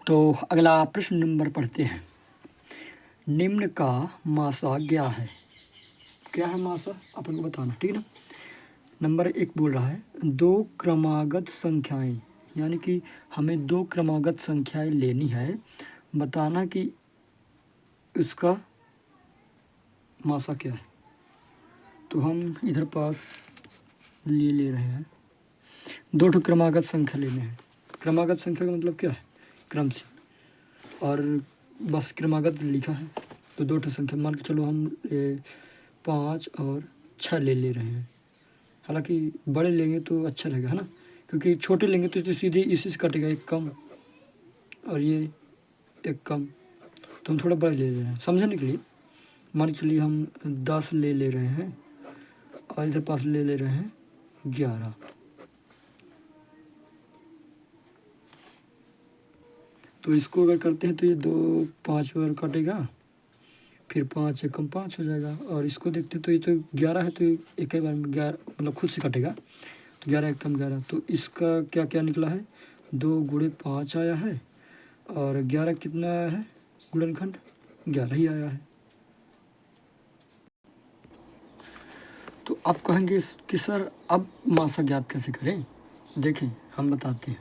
तो अगला प्रश्न नंबर पढ़ते हैं। निम्न का मासा क्या है? क्या है मासा अपन को बताना, ठीक है ना। नंबर 1 बोल रहा है दो क्रमागत संख्याएं, यानी कि हमें दो क्रमागत संख्याएं लेनी है, बताना कि उसका मासा क्या है। तो हम इधर पास ले रहे हैं, दो ठो क्रमागत संख्या लेने हैं। क्रमागत संख्या का मतलब क्या है? क्रम से, और बस क्रमागत लिखा है तो दो ठो संख्या मान के चलो हम 5 और 6 ले रहे हैं। हालांकि बड़े लेंगे तो अच्छा रहेगा, है ना, क्योंकि छोटे लेंगे तो सीधे इसी से कटेगा, एक कम और ये एक कम, तो हम थोड़ा बड़े ले रहे हैं समझने के लिए। मान के चलिए हम 10 ले रहे हैं और इधर पास ले रहे हैं 11। तो इसको अगर करते हैं तो ये 2 5 बार कटेगा, फिर 5 एकम 5 हो जाएगा। और इसको देखते हैं तो ये तो 11 है, तो एक ही बार में 11 मतलब खुद से कटेगा, तो 11 एकम 11। तो इसका क्या क्या निकला है? 2 गुणे 5 आया है, और 11 कितना आया है? गुणनखंड 11 ही आया है। तो आप कहेंगे कि सर अब मासा ज्ञात कैसे करें? देखें हम बताते हैं,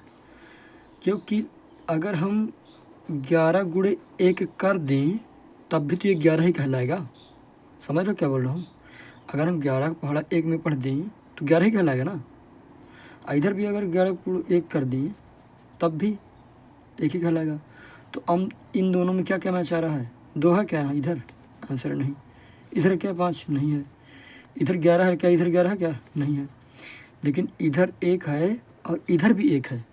क्योंकि अगर हम 11 गुणे 1 कर दें तब भी तो ये 11 ही कहलाएगा। समझ रहे हो क्या बोल रहा हूँ? अगर हम 11 को पहाड़ा 1 में पढ़ दें तो 11 ही कहलाएगा ना। इधर भी अगर 11 को 1 कर दें तब भी एक ही कहलाएगा। तो हम इन दोनों में क्या कहना चाह रहा है? 2 है क्या इधर? आंसर नहीं। इधर क्या 5 नहीं है। इधर 11 है क्या? इधर 11 है क्या? नहीं है। लेकिन इधर 1 है और इधर भी 1 है,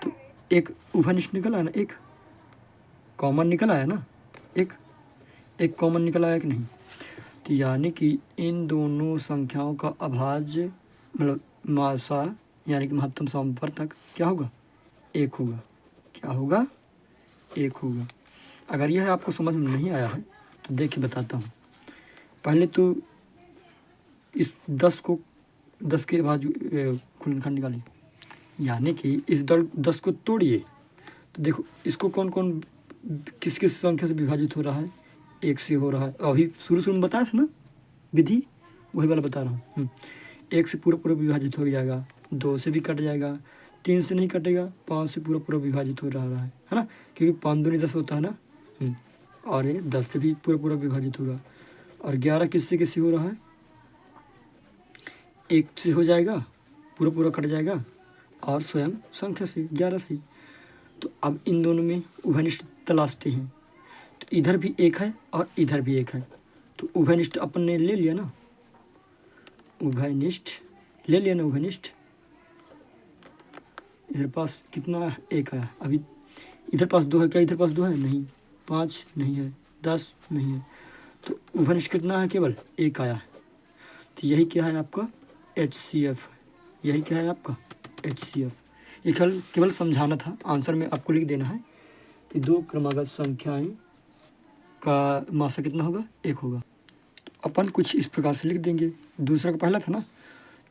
तो एक उभयनिष्ठ निकल आया ना, एक कॉमन निकल आया ना, एक कॉमन निकल आया कि नहीं। तो यानी कि इन दोनों संख्याओं का अभाज्य मतलब मासा यानी कि महत्तम समवर्तक क्या होगा? 1 होगा। क्या होगा? 1 होगा। अगर यह आपको समझ में नहीं आया है तो देखिए बताता हूँ। पहले तो इस 10 के अभाज्य गुणनखंड निकालिए, यानी कि इस 10 को तोड़िए। तो देखो इसको कौन कौन किस किस संख्या से विभाजित हो रहा है? 1 से हो रहा है। अभी शुरू में बताया था ना विधि, वही वाला बता रहा हूँ। 1 से पूरा विभाजित हो जाएगा, 2 से भी कट जाएगा, 3 से नहीं कटेगा, 5 से पूरा विभाजित हो रहा है ना, क्योंकि 5 दूनी 10 होता है ना। और ये 10 से भी पूरा विभाजित होगा। और 11 किससे हो रहा है? 1 से हो जाएगा, पूरा कट जाएगा, और स्वयं संख्या से 11 से। तो अब इन दोनों में उभयनिष्ठ तलाशते हैं। तो इधर भी 1 है और इधर भी 1 है, तो उभयनिष्ठ अपन ने ले लिया ना, उभयनिष्ठ ले लिया ना, उभयनिष्ठ। इधर पास कितना 1 आया, अभी इधर पास 2 है क्या? इधर पास 2 है नहीं, 5 नहीं है, 10 नहीं है, तो उभयनिष्ठ कितना है? केवल 1 आया है। तो यही क्या है आपका? HCF। यही क्या है आपका? HCF। ये केवल समझाना था, आंसर में आपको लिख देना है कि दो क्रमागत संख्याएं का मासा कितना होगा? 1 होगा। तो अपन कुछ इस प्रकार से लिख देंगे। दूसरा का पहला था ना,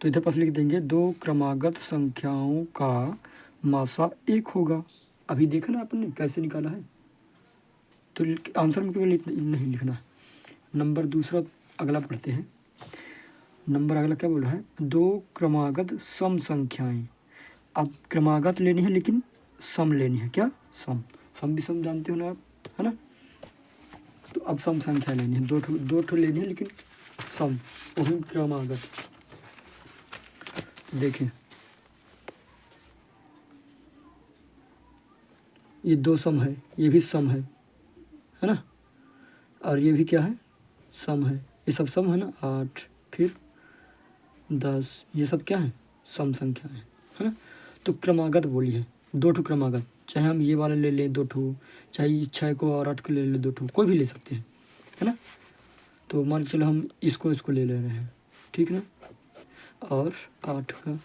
तो इधर पास लिख देंगे दो क्रमागत संख्याओं का मासा 1 होगा। अभी देखा ना अपन ने कैसे निकाला है। तो आंसर में केवल नहीं लिखना है। नंबर दूसरा अगला पढ़ते हैं। नंबर अगला क्या बोल रहा है? दो क्रमागत सम संख्याएं। अब क्रमागत लेनी है लेकिन सम लेनी है। क्या? सम भी सम जानते हो ना आप, है ना। तो अब सम संख्या लेनी है, दो ठो लेनी है लेकिन सम, वही क्रमागत। देखें ये 2 सम है, ये भी सम है ना, और ये भी क्या है? सम है। ये सब सम है ना, 8 फिर 10, ये सब क्या है? सम संख्या है ना। तो क्रमागत बोली है, 2 ठो क्रमागत, चाहे हम ये वाला ले लें 2 ठो, चाहे 6 को और 8 को ले लें 2 ठो, कोई भी ले सकते हैं, है ना। तो मान के चलो हम इसको ले रहे हैं, ठीक ना। और 8 का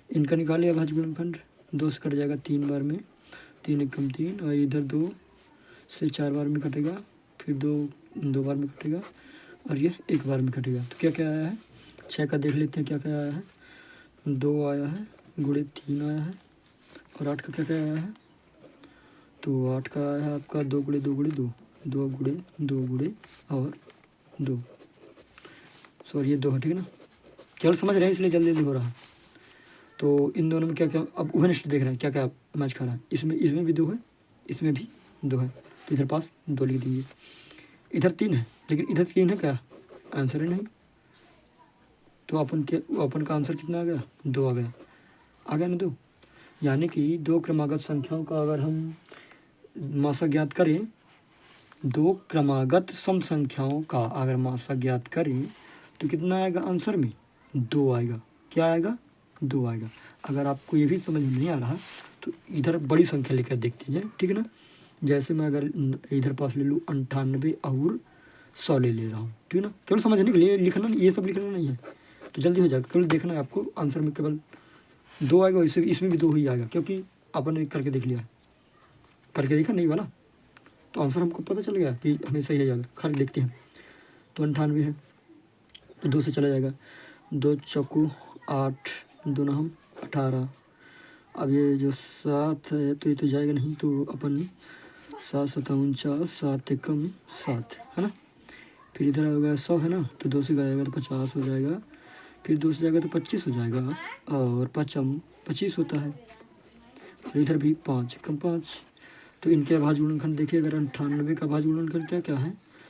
इनका निकालिए अभाज्य गुणनखंड, 2 से कट जाएगा 3 बार में, 3 एकम 3, और इधर 2 से 4 बार में कटेगा, फिर 2 बार में कटेगा, और ये 1 बार में कटेगा। तो क्या क्या आया है? 6 का देख लेते हैं क्या क्या आया है। 2 आया है, गुणे 3 आया है, और 8 का क्या क्या आया है? तो 8 का है आपका 2 गुड़े 2 गुड़े 2, 2 गुड़े 2 गुड़े और 2, सॉरी ये 2 है, ठीक है ना। केवल समझ रहे हैं इसलिए जल्दी जल्दी हो रहा है। तो इन दोनों में क्या क्या अब उभयनिष्ठ देख रहे हैं क्या क्या मैच खा रहा है। इसमें भी 2 है, इसमें भी 2 है, तो इधर पास 2 लिख दीजिए। इधर 3 है, लेकिन इधर 3 है क्या, आंसर ही नहीं। तो अपन का आंसर कितना आ गया, 2 आ गया ना 2। यानी कि 2 क्रमागत संख्याओं का अगर हम मासा ज्ञात करें, 2 क्रमागत सम संख्याओं का अगर मासा ज्ञात करें तो कितना आएगा आंसर में, 2 आएगा। क्या आएगा, 2 आएगा। अगर आपको ये भी समझ में नहीं आ रहा तो इधर बड़ी संख्या लेकर देखते हैं, ठीक है ना। जैसे मैं अगर इधर पास ले लूँ 98 और 100 ले रहा हूँ, ठीक है ना। केवल समझने के लिए, लिखना ये सब लिखना नहीं है, तो जल्दी हो जाएगा। केवल देखना है आपको, आंसर में केवल 2 आएगा। इसमें भी 2 ही आएगा, क्योंकि अपन ने करके देख लिया है, करके देखा नहीं वाला, तो आंसर हमको पता चल गया कि हमेशा ही जाएगा। खैर देखते हैं। तो 98 है तो 2 से चला जाएगा, 2 चौको 8, 2 हम 18। अब ये जो 7 है तो ये तो जाएगा नहीं, तो अपन 7 7 49, 7 एकम 7, है ना। फिर इधर होगा 100 है ना, तो 2 से जाएगा तो 50 हो जाएगा, फिर 2 से जाएगा तो 25 हो जाएगा, और 5 25 होता है। और इधर भी 5 एकम 5। तो इनके अभाज्य गुणनखंड देखिए, अगर 98 का अभाज्य गुणनखंड क्या क्या है,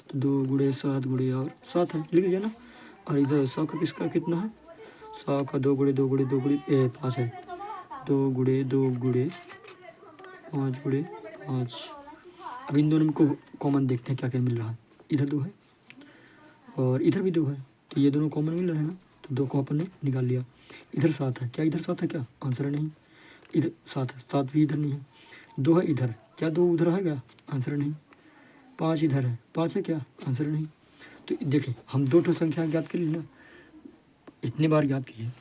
तो 2 गुड़े 7 गुड़े और 7 है, लिख लीजिए ना। और इधर 100 का किसका कितना है, 100 का 2 गुड़े 2 गुड़े 2 गुड़े 5 है, 2 गुड़े 2 गुड़े 5 गुड़े 5। अब इन दोनों को कॉमन देखते हैं क्या क्या मिल रहा है। इधर 2 है और इधर भी 2 है, तो ये दोनों कॉमन मिल रहे हैं ना, तो 2 को अपन ने निकाल लिया। इधर 7 है, क्या इधर 7 है क्या, आंसर है नहीं। इधर 7 है, 7 भी इधर नहीं है। 2 है इधर, क्या 2 उधर है क्या, आंसर नहीं। 5 इधर है, 5 है क्या, आंसर नहीं। तो देखें हम 2 संख्या ज्ञात कर ली ना, इतनी बार ज्ञात की है,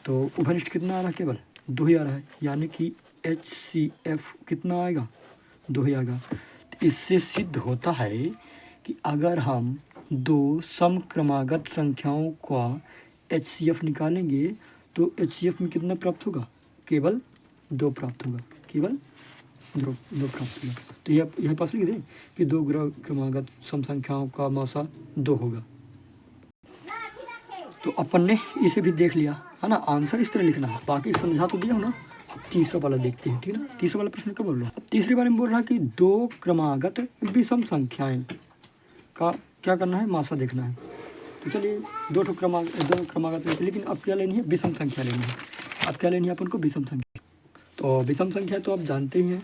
तो उभयनिष्ठ कितना आ रहा है, केवल 2 ही आ रहा है। यानी कि HCF कितना आएगा, 2 ही आएगा। तो इससे सिद्ध होता है कि अगर हम 2 समक्रमागत संख्याओं का HCF निकालेंगे तो HCF में कितना प्राप्त होगा, केवल 2 प्राप्त होगा, केवल 2 प्राप्त होगा। तो यह पास लिख दें कि 2 क्रमागत सम संख्याओं का मासा 2 होगा। तो अपन ने इसे भी देख लिया है ना। आंसर इस तरह लिखना है, बाकी समझा तो दिया हो ना। अब तीसरा वाला देखते हैं, ठीक है ना। तीसरा वाला प्रश्न क्या बोल रहा है, अब तीसरे बारे में बोल रहा है कि 2 क्रमागत विषम संख्याएं का क्या करना है, मासा देखना है। तो चलिए 2 क्रमागत लेते, लेकिन अब क्या लेनी है, विषम संख्या लेनी है। अब क्या लेनी है अपन को, विषम संख्या। तो विषम संख्या तो आप जानते ही हैं,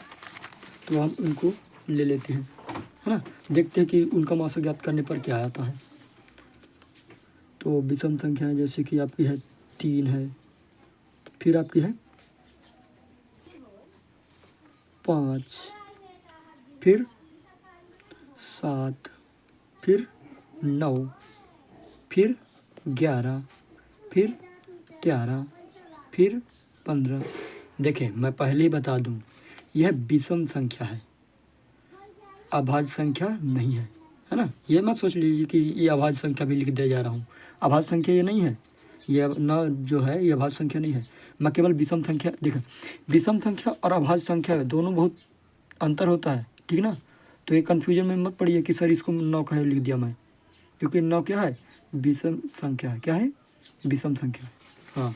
तो हम उनको ले लेते हैं, है ना। देखते हैं कि उनका मासा ज्ञात करने पर क्या आता है। तो विषम संख्याएं जैसे कि आपकी है 3 है, फिर आपकी है 5, फिर 7, फिर 9, फिर 11, फिर 13, फिर 15। देखें मैं पहले ही बता दूं, यह विषम संख्या है, अभाज्य संख्या नहीं है, है ना। ये मत सोच लीजिए कि ये अभाज्य संख्या भी लिख दे जा रहा हूँ, अभाज्य संख्या ये नहीं है, ये ना जो है ये अभाज्य संख्या नहीं है। मैं केवल विषम संख्या, देखें विषम संख्या और अभाज्य संख्या दोनों बहुत अंतर होता है, ठीक ना। तो ये कन्फ्यूजन में मत पड़िए कि सर इसको 9 का लिख दिया मैं, क्योंकि 9 क्या है, विषम संख्या है। क्या है, विषम संख्या। हाँ,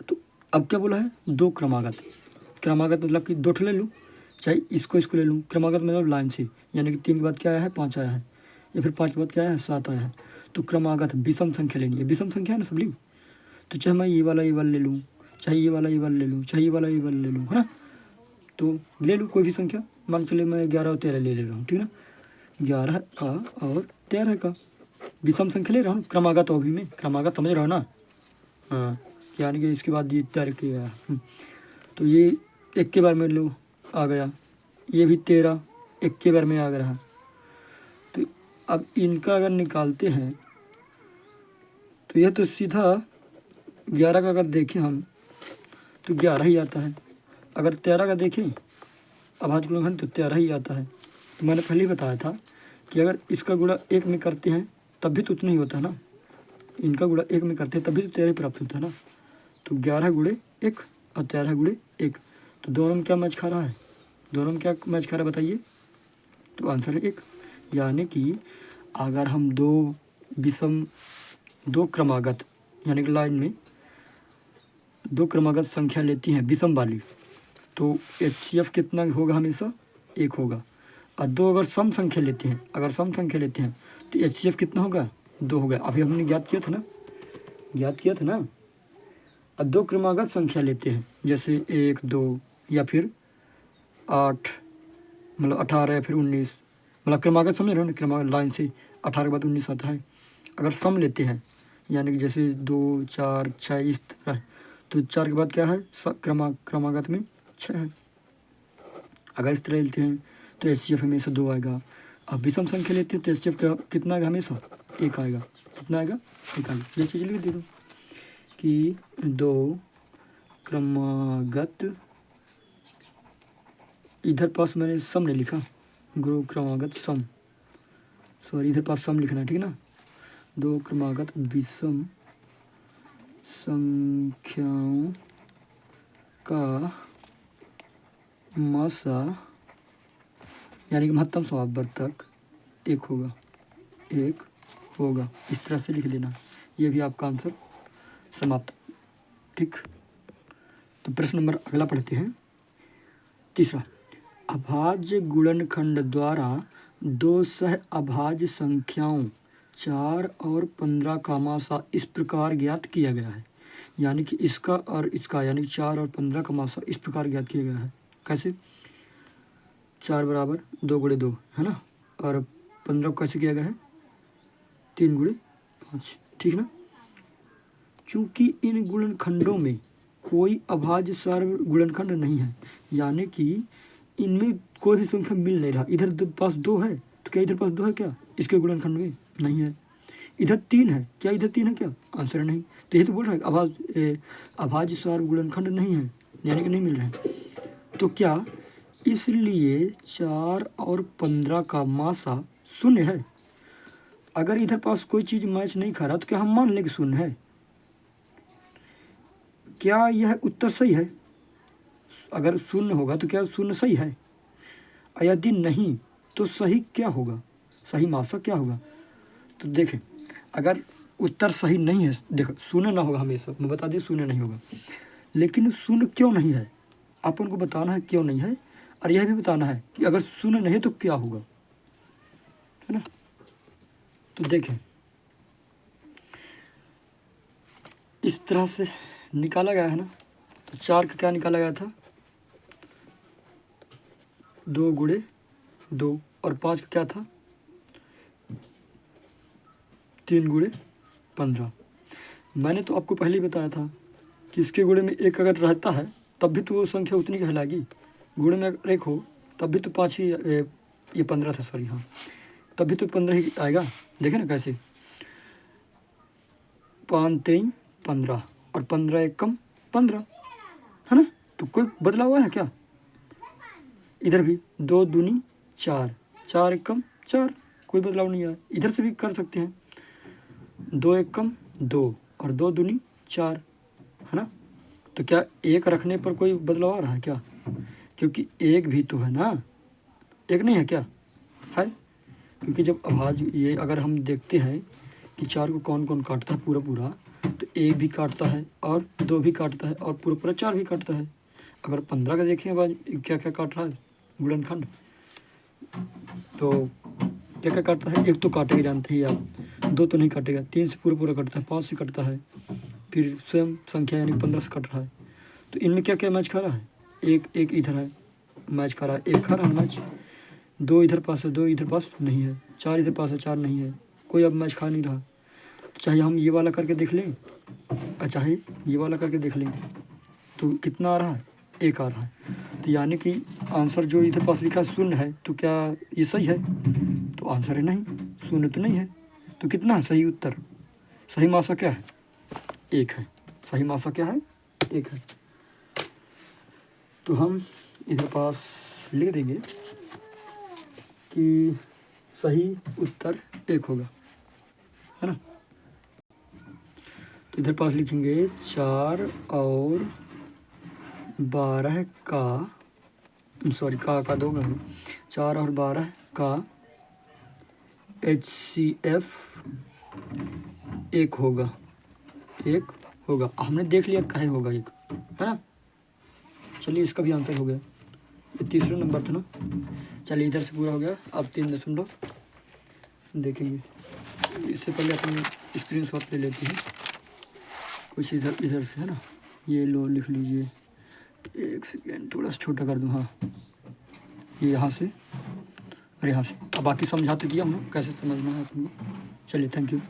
तो अब क्या बोला है, 2 क्रमागत। क्रमागत मतलब कि 2 ले लूँ, चाहे इसको ले लूँ। क्रमागत मतलब लाइन से, यानी कि 3 के बाद क्या आया है, 5 आया है, या फिर 5 के बाद क्या आया है, 7 आया है। तो क्रमागत विषम संख्या लेनी है, विषम संख्या है ना सबली। तो चाहे मैं ये वाला ले लूँ, चाहे ये वाला ले लूँ, चाहे ये वाला ले लूँ, है ना। तो ले लूँ कोई भी संख्या, मान चले मैं 11 और 13 ले रहा हूँ, ठीक ना। 11 का और 13 का विषम संख्या ले रहा हूँ, क्रमागत अभी में, क्रमागत समझ रहा हो ना। हाँ, यानी कि इसके बाद ये डायरेक्ट आया। तो ये 1 के बार में लो आ गया, ये भी 13 1 के बार में आ गया। तो अब इनका अगर निकालते हैं तो यह तो सीधा 11 का अगर देखें हम तो 11 ही आता है। अगर 13 का देखें अभाज्य गुणनखंड तो 13 ही आता है। तो मैंने पहले ही बताया था कि अगर इसका गुणा 1 में करते हैं तब भी तो उतना ही होता है ना, इनका गुणा 1 में करते हैं तब भी तो 13 प्राप्त होता है ना। तो 11 गुणे 1 और 13 गुणे 1, तो दोनों में क्या मैच खा रहा है, दोनों में क्या मैच कर रहा है बताइए? तो आंसर है 1। यानी कि अगर हम दो क्रमागत यानी कि लाइन में दो क्रमागत संख्या लेती हैं विषम वाली, तो HCF कितना होगा? हमेशा 1 होगा। और दो अगर सम संख्या लेते हैं तो HCF कितना होगा? 2 होगा। अभी हमने ज्ञात किया था ना। और दो क्रमागत संख्या लेते हैं जैसे 1, 2 या फिर 8, मतलब 18 या फिर 19, मतलब क्रमागत समझ रहे हो ना, क्रमागत लाइन से 18 के बाद 19 आता है। अगर सम लेते हैं यानी कि जैसे 2, 4, 6 इस तरह, तो 4 के बाद क्या है? क्रमागत में 6 है। अगर इस तरह लेते हैं तो HCF हमेशा 2 आएगा। अब विषम संख्या लेते हैं तो HCF का कितना आएगा? हमेशा 1 आएगा। कितना आएगा? 1 आएगा। ये चीज़ लिख दे दो कि दो क्रमागत, इधर पास मैंने सम नहीं लिखा, क्रमागत सम, सॉरी इधर पास सम लिखना है, ठीक है ना। दो क्रमागत विषम संख्याओं का मासा यानी कि महत्तम समापवर्तक 1 होगा। इस तरह से लिख लेना। ये भी आपका आंसर समाप्त। ठीक, तो प्रश्न नंबर अगला पढ़ते हैं। तीसरा, अभाज्य गुणनखंड द्वारा दो सह अभाज्य संख्याओं 4 और 15 का मासा इस प्रकार ज्ञात किया गया है। यानी कि इसका और इसका यानी कि 4 और 15 का मासा इस प्रकार ज्ञात किया गया है। कैसे? 4 बराबर 2 गुणे 2 है ना, और 15 को कैसे किया गया है? 3 गुणे 5, ठीक ना। चूंकि इन गुणनखंडों में कोई अभाज्य सर्व गुणनखंड नहीं है, यानी कि इनमें कोई भी संख्या मिल नहीं रहा। इधर पास 2 है तो क्या इधर पास 2 है? क्या इसके गुणनखंड में नहीं है। इधर 3 है, क्या इधर 3 है? क्या आंसर नहीं। तो ये तो बोल रहा है अभाज्य सर्व गुणनखंड नहीं है, यानी कि नहीं मिल रहे हैं। तो क्या इसलिए 4 और 15 का मासा शून्य है। अगर इधर पास कोई चीज़ मैच नहीं खा रहा तो क्या हम मान लें कि शून्य है? क्या यह उत्तर सही है? अगर शून्य होगा तो क्या शून्य सही है? यदि नहीं तो सही क्या होगा? सही मासा क्या होगा? तो देखें, अगर उत्तर सही नहीं है, देखो शून्य ना होगा हमेशा, मैं बता दें शून्य नहीं होगा। लेकिन शून्य क्यों नहीं है अपन को बताना है, क्यों नहीं है, और यह भी बताना है कि अगर शून्य नहीं है तो क्या होगा, है ना। तो देखें, इस तरह से निकाला गया है ना। तो 4 का क्या निकाला गया था? 2 गुणे 2, और 5 का क्या था? 3 गुणे 15। मैंने तो आपको पहले ही बताया था कि इसके गुणे में 1 अगर रहता है तब भी तो वो संख्या उतनी कहलाएगी। गुणे में अगर 1 हो तब भी तो 5 ही, ये 15 था, सॉरी, हाँ, तब भी तो 15 ही आएगा। देखें ना कैसे, 5 3 15 और 15 1 कम 15, है ना। तो कोई बदलाव हुआ है क्या? इधर भी 2 दूनी 4, 4 1 कम 4, कोई बदलाव नहीं आया। इधर से भी कर सकते हैं, 2 1 कम 2 और 2 दूनी 4, है ना। तो क्या 1 रखने पर कोई बदलाव आ रहा है क्या? क्योंकि 1 भी तो है ना, 1 नहीं है क्या? है। क्योंकि जब अभाज्य, ये अगर हम देखते हैं कि 4 को कौन कौन काटता है पूरा पूरा, तो 1 भी काटता है और 2 भी काटता है और पूरा पूरा 4 भी काटता है। अगर 15 का देखें अब क्या क्या काट रहा है गुणनखंड, तो क्या क्या काटता है? 1 तो काटेगा, जानते ही आप, 2 तो नहीं काटेगा, 3 से पूरा पूरा कटता है, 5 से कटता है, फिर स्वयं संख्या यानी 15 से कट रहा है। तो इनमें क्या क्या मैच खा रहा है? 1 इधर है मैच खा रहा है, 1 खा रहा है मैच, 2 इधर पास है, 2 इधर पास नहीं है, 4 इधर पास है, 4 नहीं है, कोई अब मैच खा नहीं रहा। तो चाहे हम ये वाला करके देख लें और चाहे ये वाला करके देख लें, तो कितना आ रहा है? 1 आ रहा है। तो यानी कि आंसर जो इधर पास लिखा शून्य है, तो क्या ये सही है? तो आंसर है नहीं, शून्य तो नहीं है। तो कितना है सही उत्तर? सही मासा क्या है? 1 है। सही मासा क्या है? 1 है। तो हम इधर पास लिख देंगे कि सही उत्तर 1 होगा, है ना। तो इधर पास लिखेंगे 4 और 12 का सॉरी का 2 में 4 और 12 का HCF 1 होगा, 1 होगा। हमने देख लिया काहे होगा 1, है ना। चलिए इसका भी आंसर हो गया। ये तीसरा नंबर था ना। चलिए इधर से पूरा हो गया। अब 3 देखेंगे। इससे पहले अपन स्क्रीनशॉट ले लेते हैं कुछ इधर से, है ना। ये लो लिख लीजिए। 1 सेकेंड, थोड़ा सा छोटा कर दूँ। हाँ, ये यहाँ से और यहाँ से। अब बाकी समझा तो दिया हूँ कैसे समझना है अपन को। चलिए, थैंक यू।